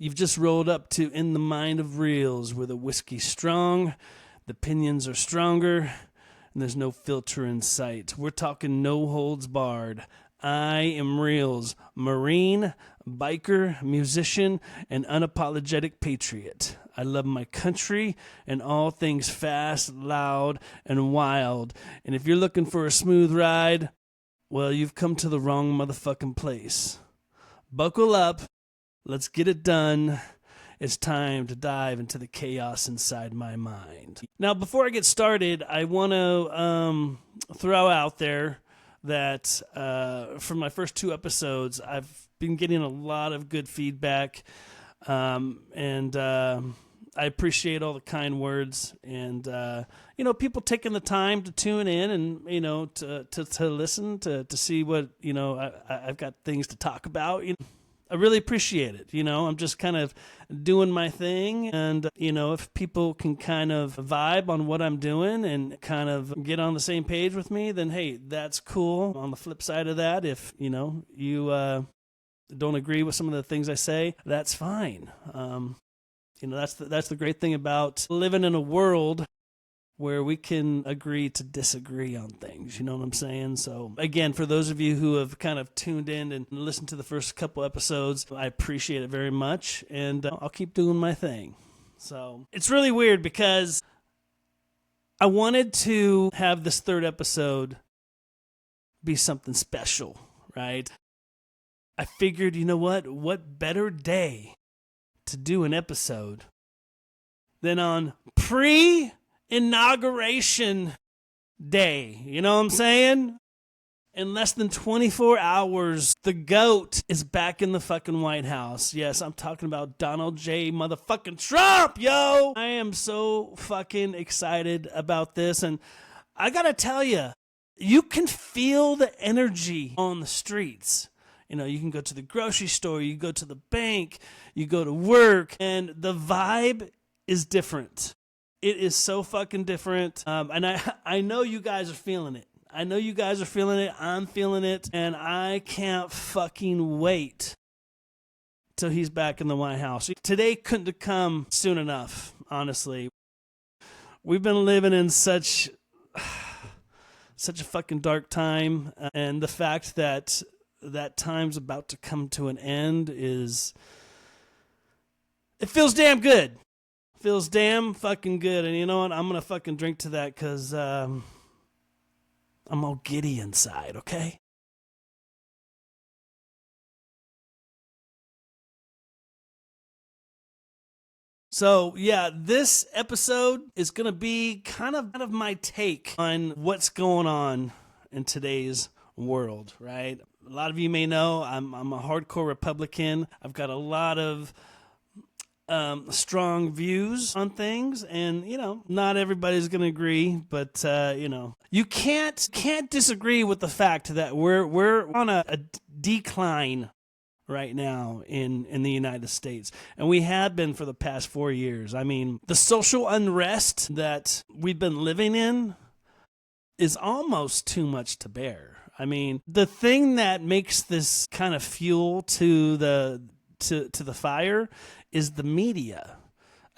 You've just rolled up to In the Mind of Reelz, where the whiskey's strong, the opinions are stronger, and there's no filter in sight. We're talking no holds barred. I am Reelz, Marine, biker, musician, and unapologetic patriot. I love my country and all things fast, loud, and wild. And if you're looking for a smooth ride, well, you've come to the wrong motherfucking place. Buckle up. Let's get it done. It's time to dive into the chaos inside my mind. Now, before I get started, I want to throw out there that from my first 2 episodes, I've been getting a lot of good feedback, and I appreciate all the kind words and, people taking the time to tune in and, to listen, to see what, I've got things to talk about. I really appreciate it. I'm just kind of doing my thing. And, if people can kind of vibe on what I'm doing and kind of get on the same page with me, then, hey, that's cool. On the flip side of that, if, you don't agree with some of the things I say, that's fine. That's the great thing about living in a world where we can agree to disagree on things, you know what I'm saying? So, again, for those of you who have kind of tuned in and listened to the first couple episodes, I appreciate it very much, and I'll keep doing my thing. So, it's really weird because I wanted to have this 3rd episode be something special, right? I figured, you know what better day to do an episode than on Inauguration day. You know what I'm saying? In less than 24 hours, the GOAT is back in the fucking White House. Yes, I'm talking about Donald J. motherfucking Trump, yo! I am so fucking excited about this, and I gotta tell you, you can feel the energy on the streets. You can go to the grocery store, you go to the bank, you go to work, and the vibe is different. It is so fucking different. And I know you guys are feeling it. I'm feeling it. And I can't fucking wait till he's back in the White House. Today couldn't have come soon enough, honestly. We've been living in such a fucking dark time. And the fact that that time's about to come to an end it feels damn good. Feels damn fucking good. And you know what? I'm going to fucking drink to that because I'm all giddy inside, okay? So, yeah, this episode is going to be kind of my take on what's going on in today's world, right? A lot of you may know I'm a hardcore Republican. I've got a lot of strong views on things, and not everybody's gonna agree, but you can't disagree with the fact that we're on a decline right now in the United States, and we have been for the past 4 years. I mean, the social unrest that we've been living in is almost too much to bear. I mean, the thing that makes this kind of fuel to the fire is the media.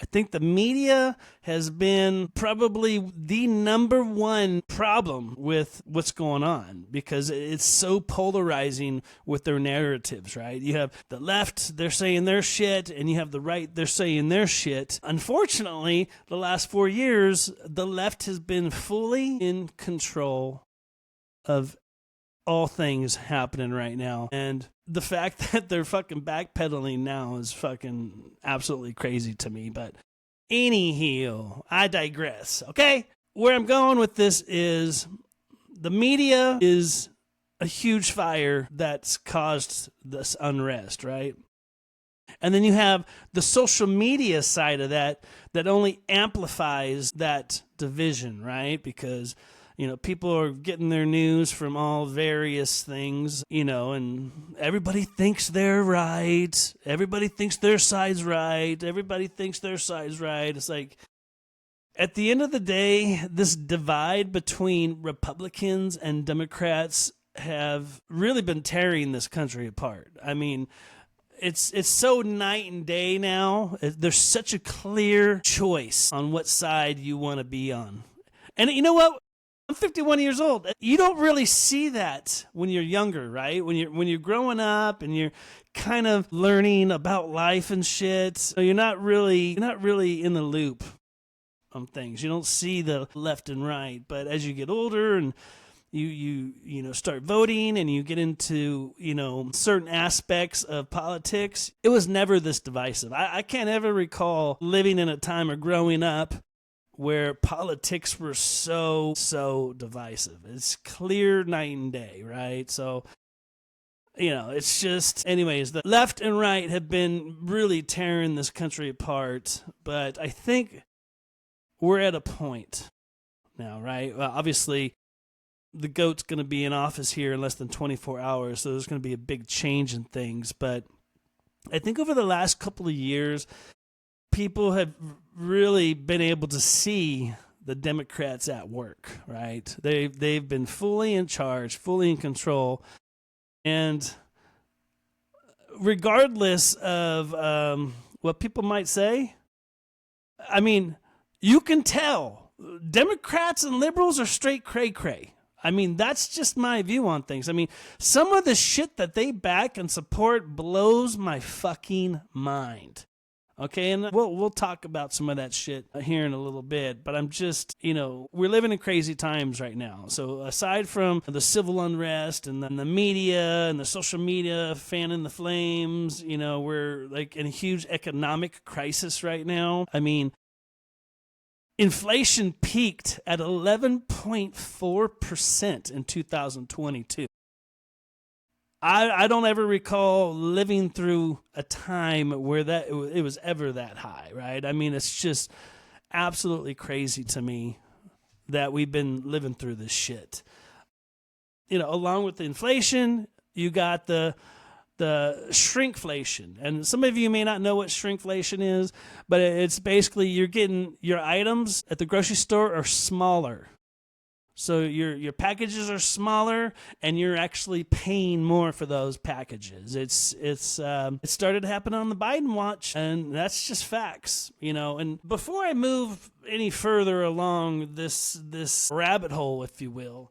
I think the media has been probably the number one problem with what's going on because it's so polarizing with their narratives, right? You have the left, they're saying their shit, and you have the right, they're saying their shit. Unfortunately, the last 4 years, the left has been fully in control of all things happening right now. And the fact that they're fucking backpedaling now is fucking absolutely crazy to me. But anyhow, I digress, okay? Where I'm going with this is the media is a huge fire that's caused this unrest, right? And then you have the social media side of that only amplifies that division, right? Because people are getting their news from all various things, and everybody thinks they're right. Everybody thinks their side's right. It's like, at the end of the day, this divide between Republicans and Democrats have really been tearing this country apart. I mean, it's so night and day now. There's such a clear choice on what side you want to be on. And you know what? I'm 51 years old. You don't really see that when you're younger, right? When you're growing up and you're kind of learning about life and shit, so you're not really in the loop on things. You don't see the left and right. But as you get older and you start voting and you get into, certain aspects of politics, it was never this divisive. I can't ever recall living in a time or growing up where politics were so divisive. It's clear night and day, right? So, it's just, anyways, the left and right have been really tearing this country apart, but I think we're at a point now, right? Well, obviously, the GOAT's going to be in office here in less than 24 hours, so there's going to be a big change in things, but I think over the last couple of years, people have really been able to see the Democrats at work, right? They've been fully in charge, fully in control, and regardless of what people might say, I mean, you can tell Democrats and liberals are straight cray-cray. I mean, that's just my view on things. I mean, some of the shit that they back and support blows my fucking mind. Okay, and we'll talk about some of that shit here in a little bit, but I'm just, we're living in crazy times right now. So aside from the civil unrest and the media and the social media fanning the flames, we're like in a huge economic crisis right now. I mean, inflation peaked at 11.4% in 2022. I don't ever recall living through a time where it was ever that high, right? I mean, it's just absolutely crazy to me that we've been living through this shit. Along with the inflation, you got the shrinkflation. And some of you may not know what shrinkflation is, but it's basically you're getting your items at the grocery store are smaller. So your packages are smaller, and you're actually paying more for those packages. It started to happen on the Biden watch, and that's just facts, And before I move any further along this rabbit hole, if you will,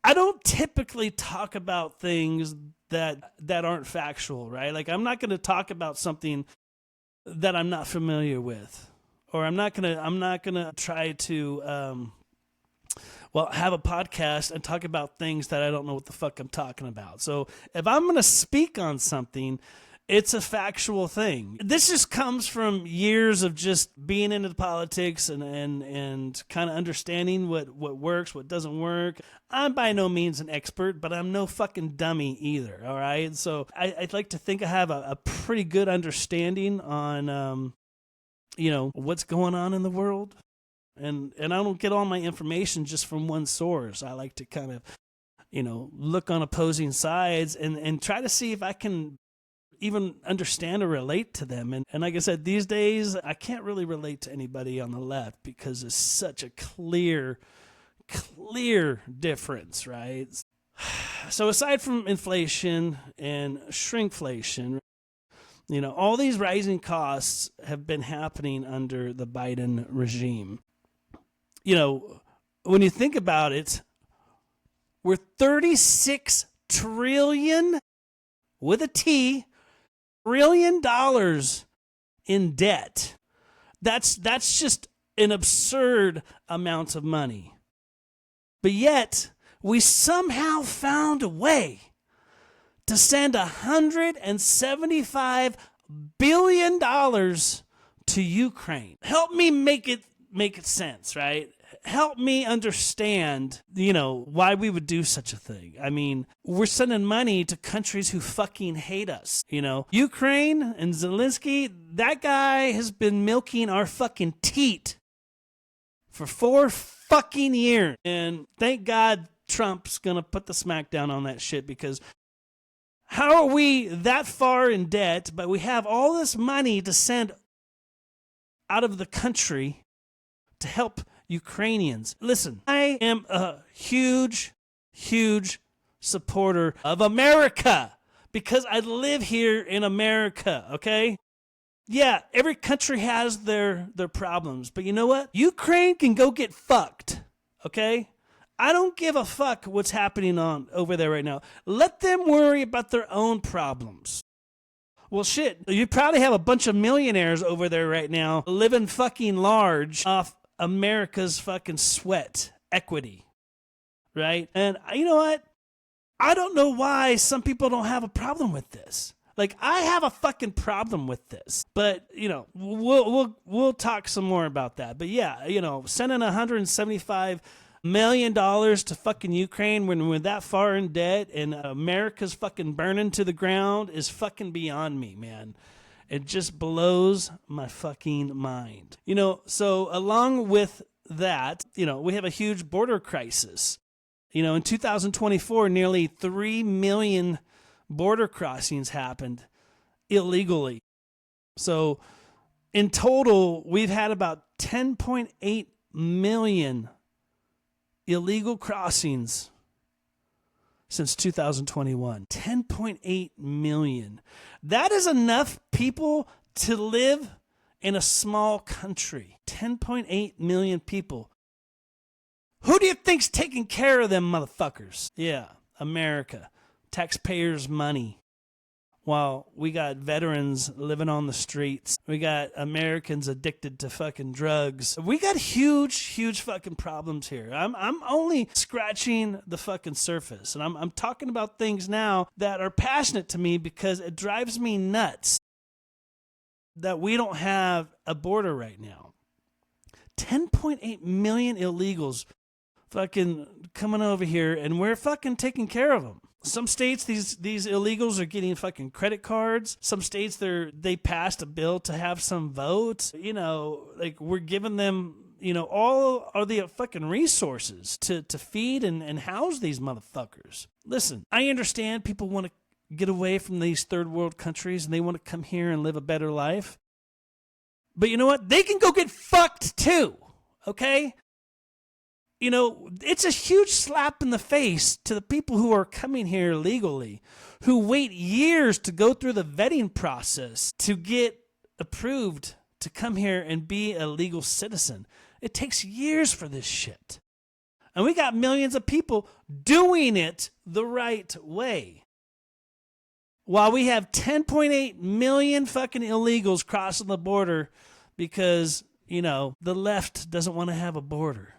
I don't typically talk about things that aren't factual, right? Like I'm not going to talk about something that I'm not familiar with, or I'm not gonna try to have a podcast and talk about things that I don't know what the fuck I'm talking about. So if I'm going to speak on something, it's a factual thing. This just comes from years of just being into politics and kind of understanding what works, what doesn't work. I'm by no means an expert, but I'm no fucking dummy either, all right? So I'd like to think I have a pretty good understanding on, what's going on in the world. And I don't get all my information just from one source. I like to kind of, look on opposing sides and try to see if I can even understand or relate to them. And like I said, these days, I can't really relate to anybody on the left because it's such a clear difference, right? So aside from inflation and shrinkflation, all these rising costs have been happening under the Biden regime. When you think about it, we're 36 trillion with a T, trillion dollars in debt. That's just an absurd amount of money. But yet, we somehow found a way to send $175 billion to Ukraine. Help me make it sense, right? Help me understand, why we would do such a thing. I mean, we're sending money to countries who fucking hate us, Ukraine and Zelensky, that guy has been milking our fucking teat for 4 fucking years. And thank God Trump's gonna put the smackdown on that shit, because how are we that far in debt, but we have all this money to send out of the country to help Ukrainians? Listen, I am a huge supporter of America, because I live here in America, okay? Yeah, every country has their problems, but you know what? Ukraine can go get fucked, okay? I don't give a fuck what's happening on over there right now. Let them worry about their own problems. Well, shit, you probably have a bunch of millionaires over there right now living fucking large off America's fucking sweat equity, right? And you know what? I don't know why some people don't have a problem with this. Like, I have a fucking problem with this, but you know, we'll talk some more about that. But yeah, you know, sending $175 million to fucking Ukraine when we're that far in debt and America's fucking burning to the ground is fucking beyond me, man. It just blows my fucking mind. You know, so along with that, you know, we have a huge border crisis. You know, in 2024, nearly 3 million border crossings happened illegally. So in total, we've had about 10.8 million illegal crossings since 2021. 10.8 million. That is enough people to live in a small country. 10.8 million people. Who do you think's taking care of them motherfuckers? Yeah, America. Taxpayers' money. While we got veterans living on the streets. We got Americans addicted to fucking drugs. We got huge fucking problems here. I'm only scratching the fucking surface. And I'm talking about things now that are passionate to me because it drives me nuts that we don't have a border right now. 10.8 million illegals fucking coming over here and we're fucking taking care of them. Some states, these illegals are getting fucking credit cards. Some states, they passed a bill to have some votes. You know, like we're giving them, you know, all of the fucking resources to feed and house these motherfuckers. Listen, I understand people want to get away from these third world countries and they want to come here and live a better life. But you know what? They can go get fucked too, okay? You know, it's a huge slap in the face to the people who are coming here legally, who wait years to go through the vetting process to get approved to come here and be a legal citizen. It takes years for this shit. And we got millions of people doing it the right way. While we have 10.8 million fucking illegals crossing the border because, you know, the left doesn't want to have a border.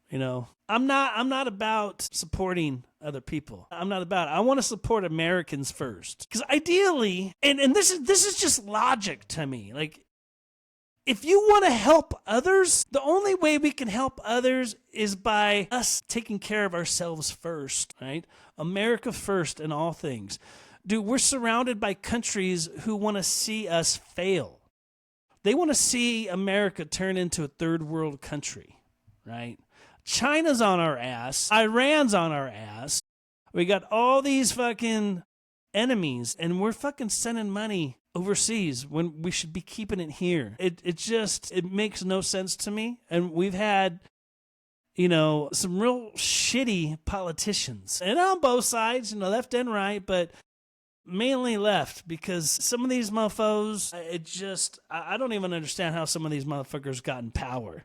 You know, I'm not about supporting other people. I'm not about it. I want to support Americans first. Because ideally, and this is just logic to me. Like, if you want to help others, the only way we can help others is by us taking care of ourselves first, right? America first in all things. Dude, we're surrounded by countries who want to see us fail. They want to see America turn into a third world country, right? China's on our ass. Iran's on our ass. We got all these fucking enemies, and we're fucking sending money overseas when we should be keeping it here. It makes no sense to me. And we've had, you know, some real shitty politicians. And on both sides, you know, left and right, but mainly left, because some of these mofos, I don't even understand how some of these motherfuckers got in power.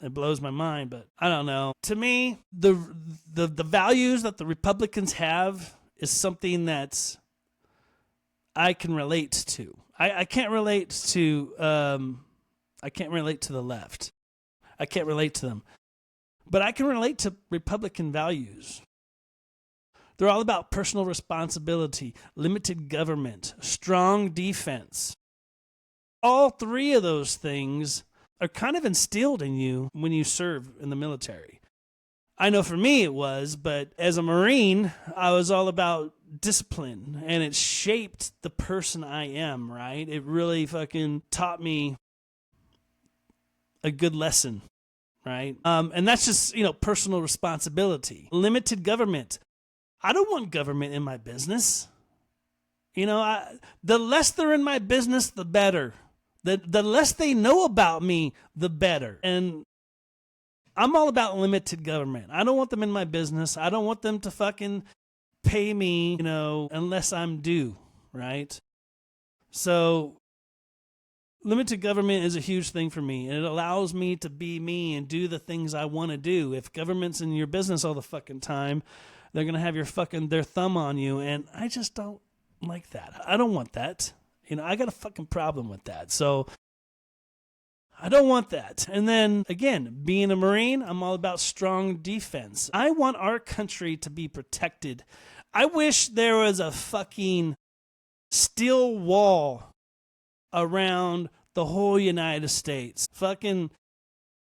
It blows my mind, but I don't know. To me, the values that the Republicans have is something that I can relate to. I can't relate to the left. I can't relate to them. But I can relate to Republican values. They're all about personal responsibility, limited government, strong defense. All three of those things are kind of instilled in you when you serve in the military. I know for me it was, but as a Marine, I was all about discipline, and it shaped the person I am, right? It really fucking taught me a good lesson, right? And that's just, you know, personal responsibility. Limited government. I don't want government in my business. You know, the less they're in my business, the better. The less they know about me, the better. And I'm all about limited government. I don't want them in my business. I don't want them to fucking pay me, unless I'm due, right? So limited government is a huge thing for me, and it allows me to be me and do the things I want to do. If government's in your business all the fucking time, they're going to have their thumb on you, and I just don't like that. I don't want that. I got a fucking problem with that. So I don't want that. And then, again, being a Marine, I'm all about strong defense. I want our country to be protected. I wish there was a fucking steel wall around the whole United States. Fucking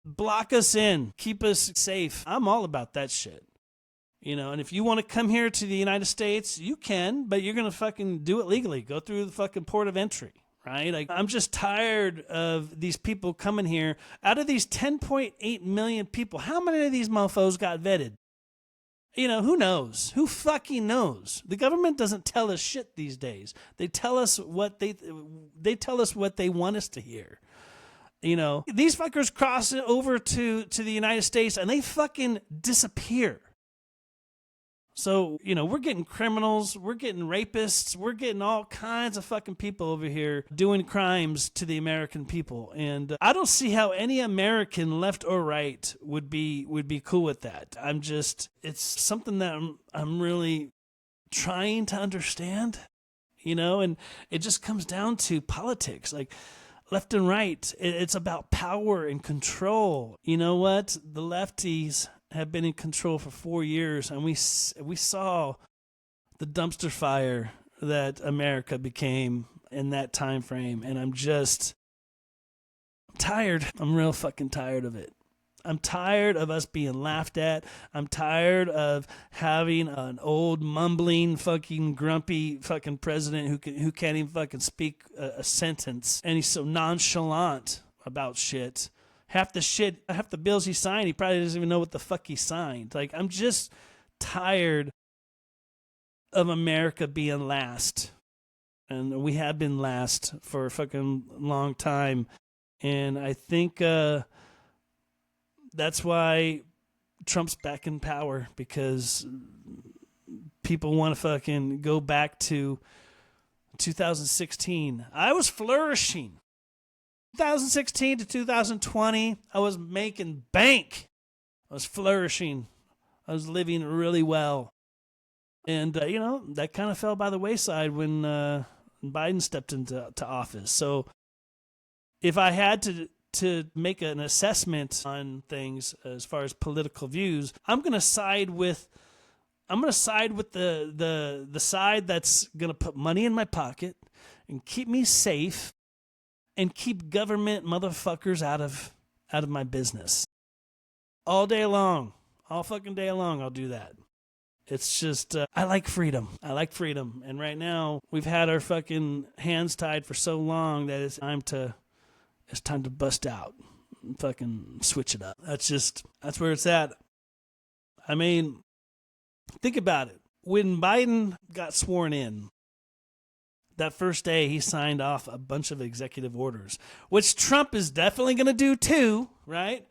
block us in. Keep us safe. I'm all about that shit. And if you want to come here to the United States, you can, but you're going to fucking do it legally. Go through the fucking port of entry. Right? I'm just tired of these people coming here. Out of these 10.8 million people, how many of these mofos got vetted? Who knows? Who fucking knows? The government doesn't tell us shit these days. They tell us what they want us to hear. These fuckers cross over to the United States and they fucking disappear. So, we're getting criminals, we're getting rapists, we're getting all kinds of fucking people over here doing crimes to the American people. And I don't see how any American, left or right, would be cool with that. It's something that I'm really trying to understand, and it just comes down to politics. Like, left and right, it's about power and control. You know what? The lefties have been in control for 4 years, and we saw the dumpster fire that America became in that time frame, and I'm tired. I'm real fucking tired of it. I'm tired of us being laughed at. I'm tired of having an old mumbling fucking grumpy fucking president who can't even fucking speak a sentence, and he's so nonchalant about shit. Half the bills he signed, he probably doesn't even know what the fuck he signed. Like, I'm just tired of America being last. And we have been last for a fucking long time. And I think that's why Trump's back in power, because people want to fucking go back to 2016. I was flourishing. 2016 to 2020, I was making bank. I was flourishing. I was living really well. And, that kind of fell by the wayside when Biden stepped into office. So if I had to make an assessment on things as far as political views, I'm going to side with the side that's going to put money in my pocket and keep me safe and keep government motherfuckers out of my business. All day long. All fucking day long, I'll do that. It's just, I like freedom. And right now, we've had our fucking hands tied for so long that it's time to bust out and fucking switch it up. That's where it's at. I mean, think about it. When Biden got sworn in, that first day, he signed off a bunch of executive orders, which Trump is definitely going to do too, right?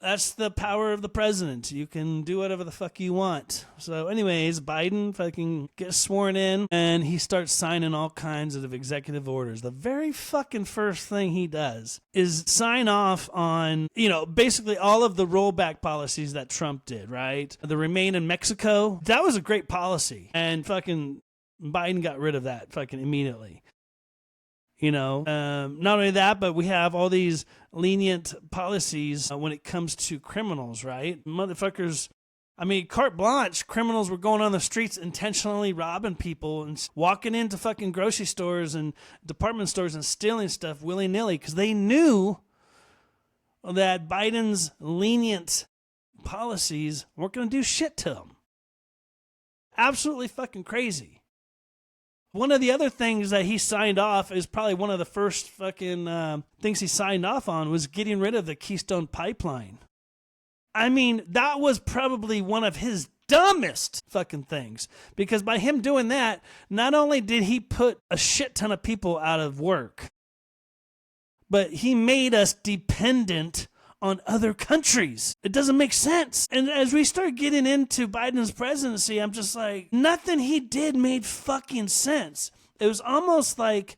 That's the power of the president. You can do whatever the fuck you want. So anyways, Biden fucking gets sworn in and he starts signing all kinds of executive orders. The very fucking first thing he does is sign off on, basically all of the rollback policies that Trump did, right? The Remain in Mexico. That was a great policy. And fucking Biden got rid of that fucking immediately. Not only that, but we have all these lenient policies when it comes to criminals, right? Motherfuckers, carte blanche, criminals were going on the streets intentionally robbing people and walking into fucking grocery stores and department stores and stealing stuff willy-nilly because they knew that Biden's lenient policies weren't going to do shit to them. Absolutely fucking crazy. One of the other things that he signed off is probably one of the first fucking things he signed off on was getting rid of the Keystone Pipeline. That was probably one of his dumbest fucking things. Because by him doing that, not only did he put a shit ton of people out of work, but he made us dependent on other countries. It doesn't make sense. And as we start getting into Biden's presidency, I'm just like, nothing he did made fucking sense. It was almost like,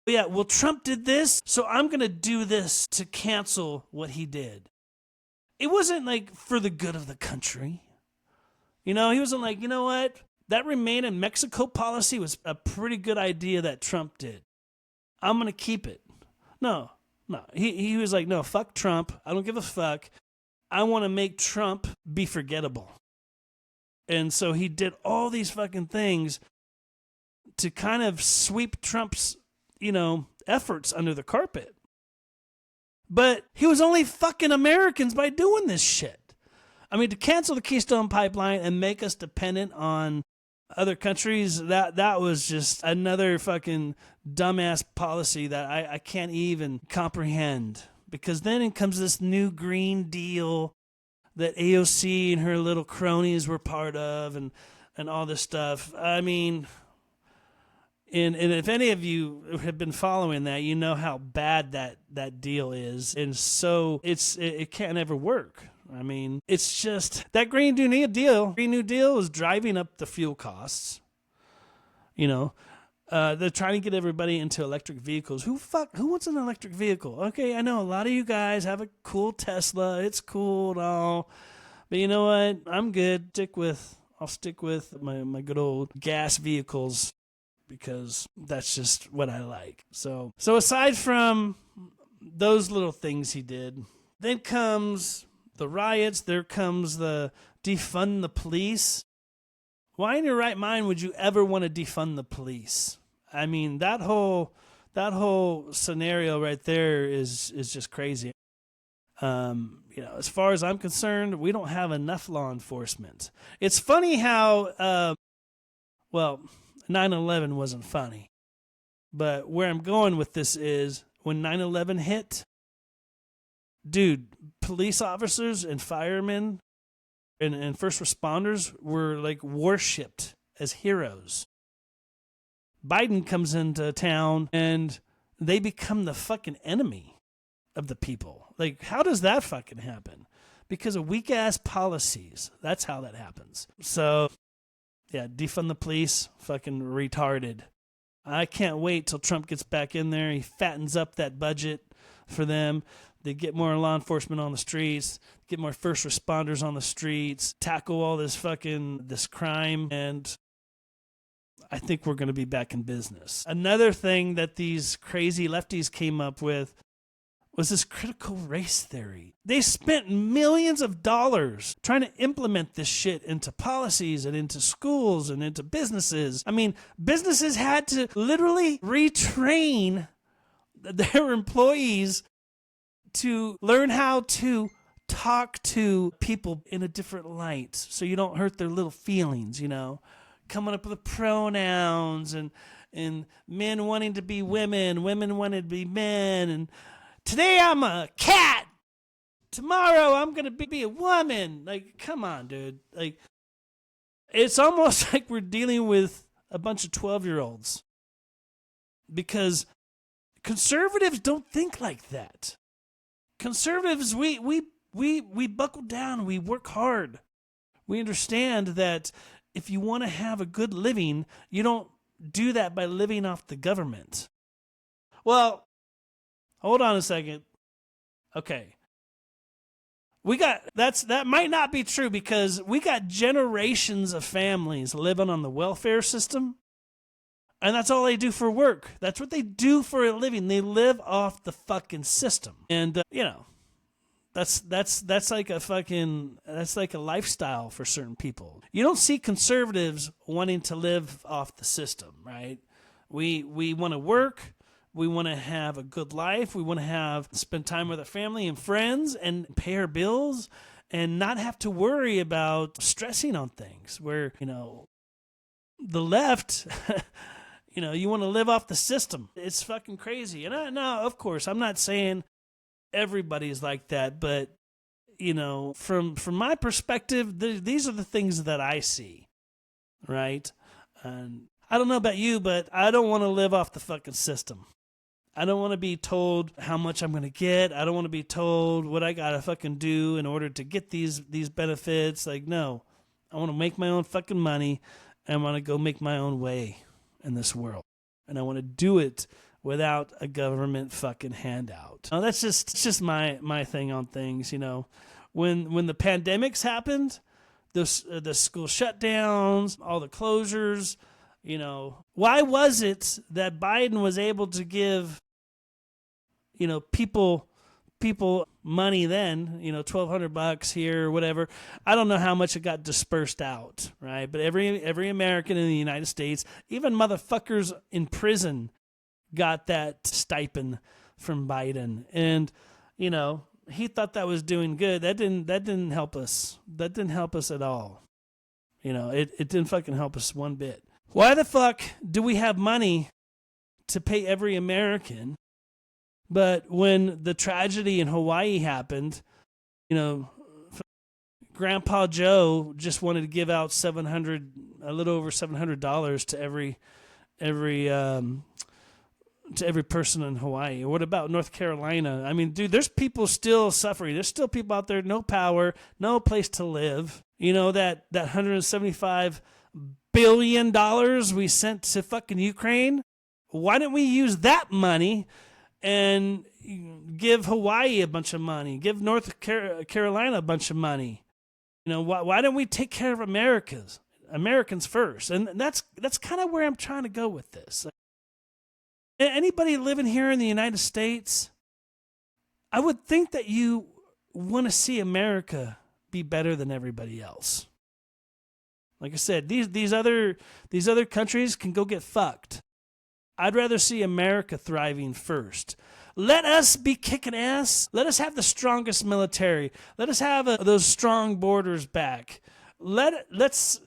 yeah, well, Trump did this, so I'm going to do this to cancel what he did. It wasn't like for the good of the country. You know, he wasn't like, you know what? That Remain in Mexico policy was a pretty good idea that Trump did. I'm going to keep it. No. He was like, no, fuck Trump. I don't give a fuck. I want to make Trump be forgettable. And so he did all these fucking things to kind of sweep Trump's, efforts under the carpet. But he was only fucking Americans by doing this shit. I mean, to cancel the Keystone Pipeline and make us dependent on other countries, that was just another fucking dumbass policy that I can't even comprehend. Because then it comes this new Green Deal that AOC and her little cronies were part of and all this stuff. I mean, and if any of you have been following that, you know how bad that deal is. And so it can't ever work. I mean, it's just that Green New Deal is driving up the fuel costs. They're trying to get everybody into electric vehicles. Who wants an electric vehicle? Okay, I know a lot of you guys have a cool Tesla. It's cool and all. But you know what? I'm good. I'll stick with my good old gas vehicles because that's just what I like. So aside from those little things he did, then comes the riots, there comes the defund the police. Why in your right mind would you ever want to defund the police? I mean, that whole scenario right there is just crazy. As far as I'm concerned, we don't have enough law enforcement. It's funny how, 9/11 wasn't funny. But where I'm going with this is when 9/11 hit, dude, police officers and firemen and first responders were like worshipped as heroes. Biden comes into town and they become the fucking enemy of the people. Like, how does that fucking happen? Because of weak ass policies. That's how that happens. So, yeah, defund the police, fucking retarded. I can't wait till Trump gets back in there. He fattens up that budget for them. They get more law enforcement on the streets, get more first responders on the streets, tackle all this crime, and I think we're going to be back in business. Another thing that these crazy lefties came up with was this critical race theory. They spent millions of dollars trying to implement this shit into policies and into schools and into businesses. I mean, businesses had to literally retrain their employees to learn how to talk to people in a different light so you don't hurt their little feelings, coming up with the pronouns and men wanting to be women wanting to be men, and today I'm a cat, tomorrow I'm going to be a woman. Like, come on, dude. Like, it's almost like we're dealing with a bunch of 12-year-olds because conservatives don't think like that. Conservatives, we buckle down. We work hard. We understand that if you want to have a good living, you don't do that by living off the government. Well, hold on a second. Okay. That might not be true because we got generations of families living on the welfare system. And that's all they do for work. That's what they do for a living. They live off the fucking system. And, that's like a lifestyle for certain people. You don't see conservatives wanting to live off the system, right? We want to work. We want to have a good life. We want to spend time with our family and friends and pay our bills and not have to worry about stressing on things where, the left... you want to live off the system. It's fucking crazy. And no, of course, I'm not saying everybody's like that, but, from my perspective, these are the things that I see, right? And I don't know about you, but I don't want to live off the fucking system. I don't want to be told how much I'm going to get. I don't want to be told what I got to fucking do in order to get these benefits. Like, no. I want to make my own fucking money, and I want to go make my own way in this world. And I want to do it without a government fucking handout. Now, that's just my thing on things, you know. When the pandemics happened, the school shutdowns, all the closures, you know, why was it that Biden was able to give, you know, people money then, you know, $1,200 here or whatever. I don't know how much it got dispersed out, right? But every American in the United States, even motherfuckers in prison, got that stipend from Biden. And, you know, he thought that was doing good. That didn't help us. That didn't help us at all. You know, it didn't fucking help us one bit. Why the fuck do we have money to pay every American? But when the tragedy in Hawaii happened, you know, Grandpa Joe just wanted to give out a little over $700 to every person in Hawaii. Or what about North Carolina? I mean, dude, there's people still suffering. There's still people out there, no power, no place to live. You know, that $175 billion we sent to fucking Ukraine. Why didn't we use that money and give Hawaii a bunch of money, give North Carolina a bunch of money? You know, why don't we take care of Americans first? And that's kind of where I'm trying to go with this. Anybody living here in the United States, I would think that you want to see America be better than everybody else. Like I said, these other countries can go get fucked. I'd rather see America thriving first. Let us be kicking ass. Let us have the strongest military. Let us have those strong borders back. Let's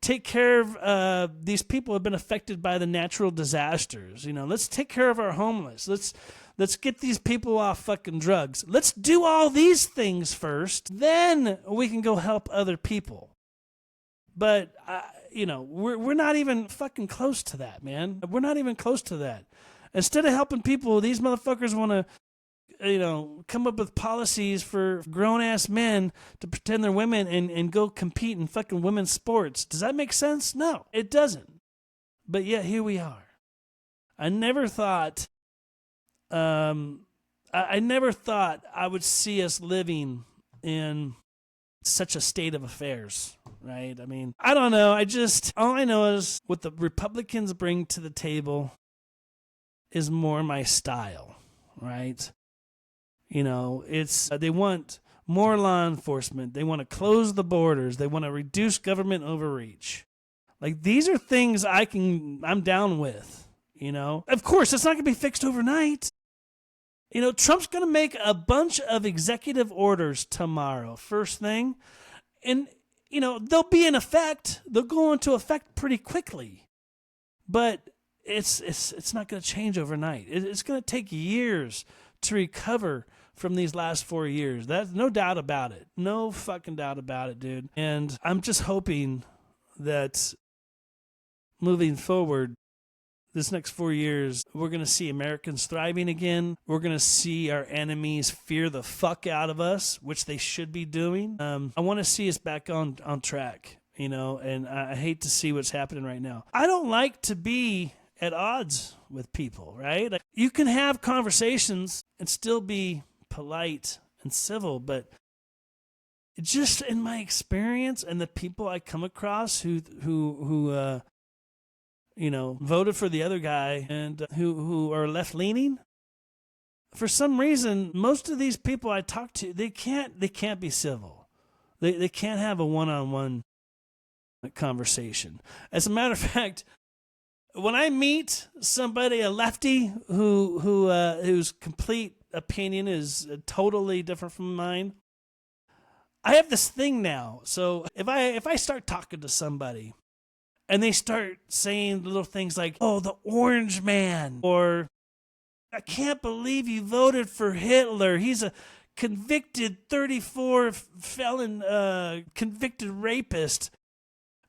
take care of these people who have been affected by the natural disasters. You know, let's take care of our homeless. Let's get these people off fucking drugs. Let's do all these things first. Then we can go help other people. But we're not even fucking close to that, man. We're not even close to that. Instead of helping people, these motherfuckers want to, come up with policies for grown-ass men to pretend they're women and go compete in fucking women's sports. Does that make sense? No, it doesn't. But yet, here we are. I never thought I would see us living in such a state of affairs, right? I mean, I don't know. All I know is what the Republicans bring to the table is more my style, right? You know, they want more law enforcement. They want to close the borders. They want to reduce government overreach. Like, these are things I'm down with, you know? Of course, it's not going to be fixed overnight. You know, Trump's going to make a bunch of executive orders tomorrow, first thing. And, they'll be in effect. They'll go into effect pretty quickly. But it's not going to change overnight. It's going to take years to recover from these last 4 years. That's no doubt about it. No fucking doubt about it, dude. And I'm just hoping that moving forward, this next 4 years, we're going to see Americans thriving again. We're going to see our enemies fear the fuck out of us, which they should be doing. I want to see us back on track, and I hate to see what's happening right now. I don't like to be at odds with people, right? Like, you can have conversations and still be polite and civil, but just in my experience and the people I come across who voted for the other guy and who are left-leaning, for some reason, most of these people I talk to, they can't be civil. They can't have a one-on-one conversation. As a matter of fact, when I meet somebody, a lefty whose complete opinion is totally different from mine, I have this thing now. So if I start talking to somebody and they start saying little things like, "Oh, the orange man," or "I can't believe you voted for Hitler. He's a convicted 34 felon, convicted rapist."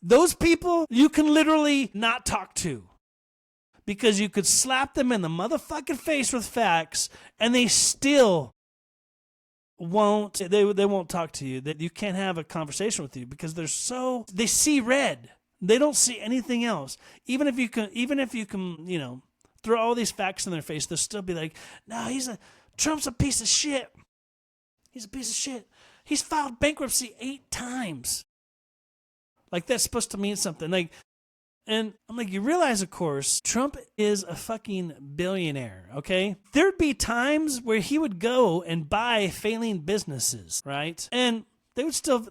Those people you can literally not talk to, because you could slap them in the motherfucking face with facts and they still they won't talk to you. That you can't have a conversation with you because they see red. They don't see anything else. Even if you can, throw all these facts in their face, they'll still be like, no, Trump's a piece of shit. He's a piece of shit. He's filed bankruptcy 8 times. Like, that's supposed to mean something. Like, and I'm like, you realize, of course, Trump is a fucking billionaire, okay? There'd be times where he would go and buy failing businesses, right? And they would still,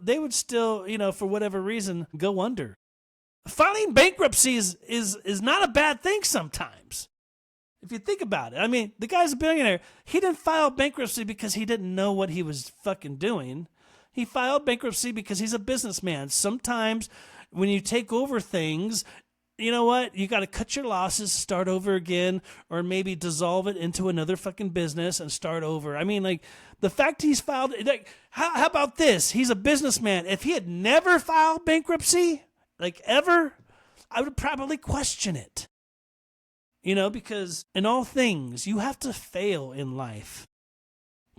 for whatever reason, go under. Filing bankruptcy is not a bad thing sometimes. If you think about it. I mean, the guy's a billionaire. He didn't file bankruptcy because he didn't know what he was fucking doing. He filed bankruptcy because he's a businessman. Sometimes when you take over things, you know what? You got to cut your losses, start over again, or maybe dissolve it into another fucking business and start over. I mean, like, the fact he's filed, like, how about this? He's a businessman. If he had never filed bankruptcy, like ever, I would probably question it. Because in all things, you have to fail in life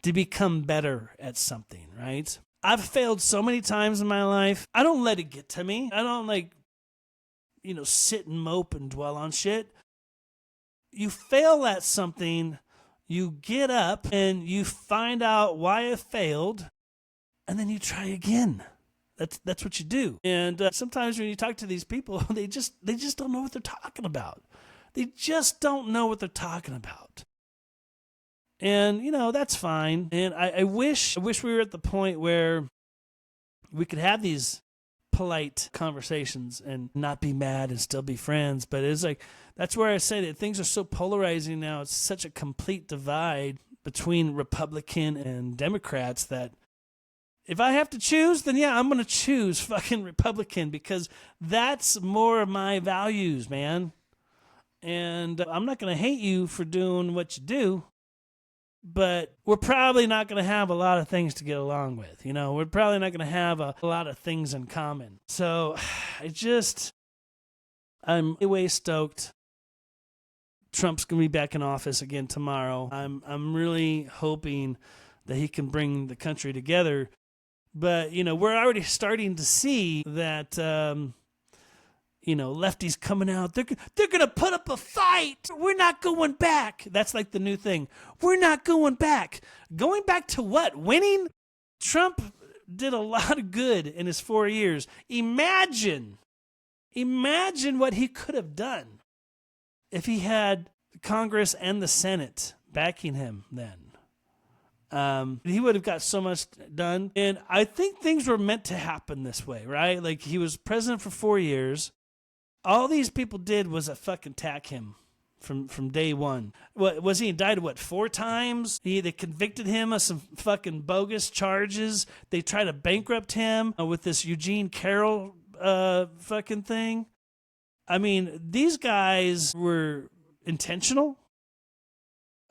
to become better at something, right? I've failed so many times in my life. I don't let it get to me. I don't sit and mope and dwell on shit. You fail at something, you get up and you find out why it failed, and then you try again. That's what you do. And sometimes when you talk to these people, they just don't know what they're talking about. They just don't know what they're talking about. And, that's fine. And I wish we were at the point where we could have these polite conversations and not be mad and still be friends. But it's like, that's where I say that things are so polarizing now. It's such a complete divide between Republican and Democrats that if I have to choose, then yeah, I'm going to choose fucking Republican because that's more of my values, man. And I'm not going to hate you for doing what you do, but we're probably not going to have a lot of things to get along with. We're probably not going to have a lot of things in common. So I'm way stoked. Trump's going to be back in office again tomorrow. I'm really hoping that he can bring the country together. But, we're already starting to see that, lefties coming out. They're going to put up a fight. We're not going back. That's like the new thing. We're not going back. Going back to what? Winning? Trump did a lot of good in his 4 years. Imagine what he could have done if he had Congress and the Senate backing him then. He would have got so much done. And I think things were meant to happen this way, right? Like, he was president for 4 years. All these people did was fucking attack him from day one. What was he indicted, 4 times? They convicted him of some fucking bogus charges. They tried to bankrupt him with this Eugene Carroll fucking thing. I mean, these guys were intentional.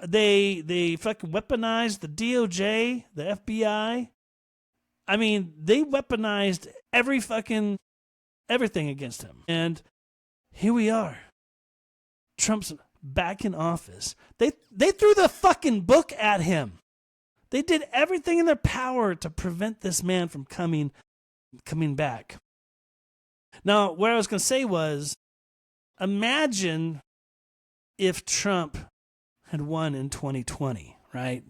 They fucking weaponized the DOJ, the FBI. I mean, they weaponized everything against him. And here we are. Trump's back in office. They threw the fucking book at him. They did everything in their power to prevent this man from coming back. Now, what I was going to say was, imagine if Trump had won in 2020, right?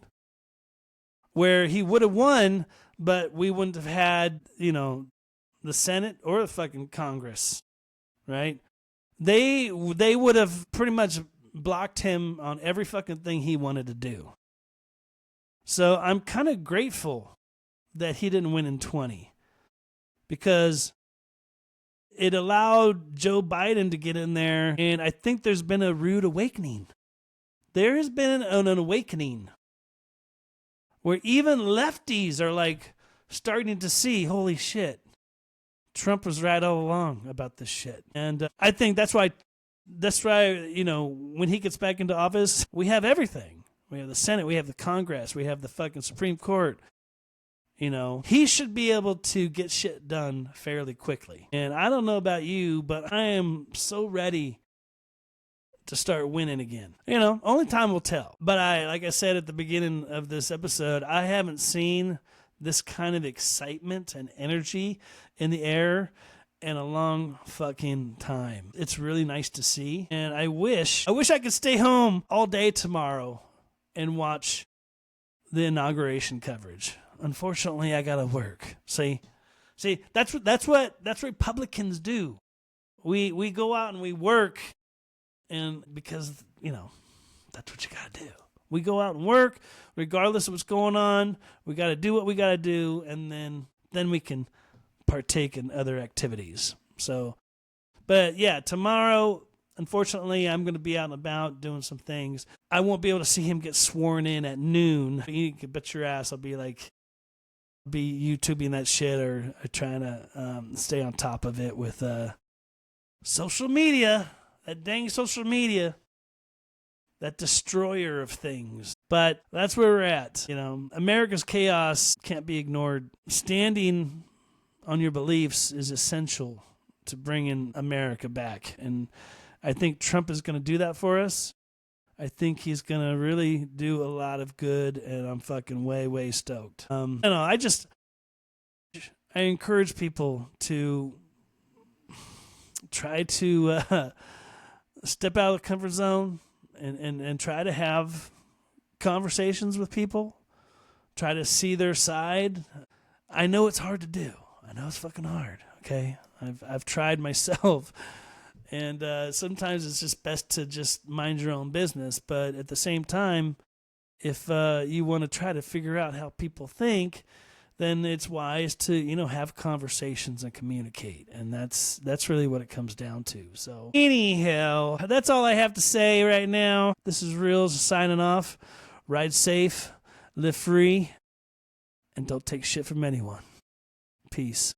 Where he would have won, but we wouldn't have had, the Senate or the fucking Congress, right? They would have pretty much blocked him on every fucking thing he wanted to do. So I'm kind of grateful that he didn't win in 20 because it allowed Joe Biden to get in there, and I think there's been a rude awakening. There has been an awakening where even lefties are like starting to see, holy shit, Trump was right all along about this shit. And I think that's why, when he gets back into office, we have everything. We have the Senate, we have the Congress, we have the fucking Supreme Court. He should be able to get shit done fairly quickly. And I don't know about you, but I am so ready to start winning again. Only time will tell. But like I said at the beginning of this episode, I haven't seen this kind of excitement and energy in the air in a long fucking time. It's really nice to see. And I wish I could stay home all day tomorrow and watch the inauguration coverage. Unfortunately, I gotta work. See, that's what Republicans do. We go out and we work, and because that's what you gotta do. We go out and work, regardless of what's going on. We gotta do what we gotta do, and then we can partake in other activities. So, but yeah, tomorrow, unfortunately, I'm going to be out and about doing some things. I won't be able to see him get sworn in at noon. You can bet your ass I'll be YouTubing that shit or trying to stay on top of it with social media. That dang social media. That destroyer of things. But that's where we're at. America's chaos can't be ignored. Standing on your beliefs is essential to bringing America back. And I think Trump is going to do that for us. I think he's going to really do a lot of good, and I'm fucking way, way stoked. I encourage people to try to step out of the comfort zone and try to have conversations with people. Try to see their side. I know it's hard to do. I know it's fucking hard, okay? I've tried myself, and sometimes it's just best to just mind your own business. But at the same time, if you want to try to figure out how people think, then it's wise to have conversations and communicate, and that's really what it comes down to. So anyhow, that's all I have to say right now. This is Reelz signing off. Ride safe, live free, and don't take shit from anyone. Peace.